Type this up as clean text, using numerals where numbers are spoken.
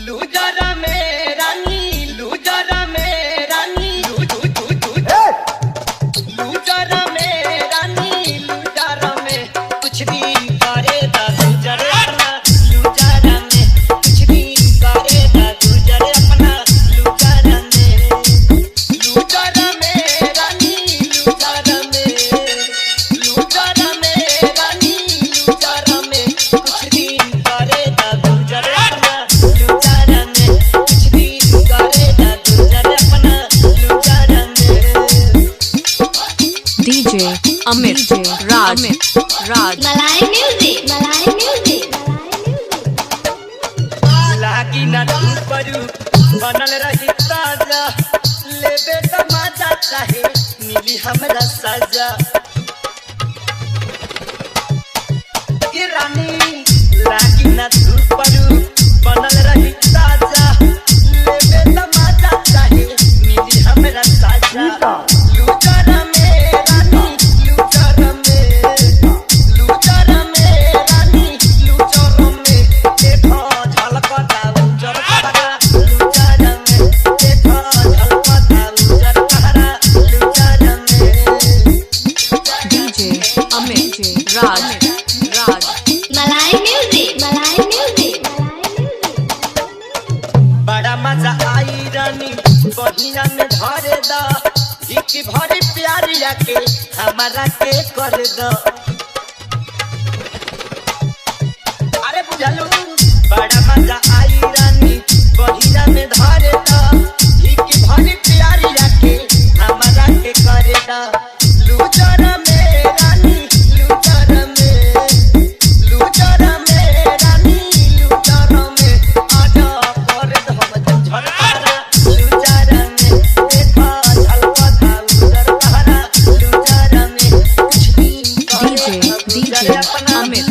Loser में रानी loser में रानी loser में रानी लूजर में कुछ भी करे दा लूजर अपना लूजर में कुछ भी करे दा लूजर अपना लूजर में रानी लूजर में रानी लूजर में कुछ भी करे दा लूजर अपना लूजर में कुछ भी करे दा लूजर अपना लूजर में। DJ Amit Raj मलाई म्यूजिक लागी ना परू बनल रही ताजा लेबे त मजा चाहे मिली हमरा सजा ये रानी लागी ना परू बनल रही ताजा लेबे त मजा चाहे मिली हमरा सजा लूजर में रानी लूजर में रानी लूजर में देखो झलकता उजर पहरा लूजर में देखो झलकता उजर पहरा लूजर में। DJ Amit Raj मलाई म्यूजिक बड़ा मजा आई रानी बढ़िया में धरे द हिक भरी प्यारिया के हमारा के कर द अरे बुझलू बड़ा मजा आई रानी बढ़िया में धरे द हिक भरी प्यारिया के हमारा के कर द लूजर में रानी लूजर में रानी लूजर में आजा कर द हम झलकारा लूजर में देखा झलकता उजर पहरा लूजर में कुछ भी करे DJ लूजर अपना Amit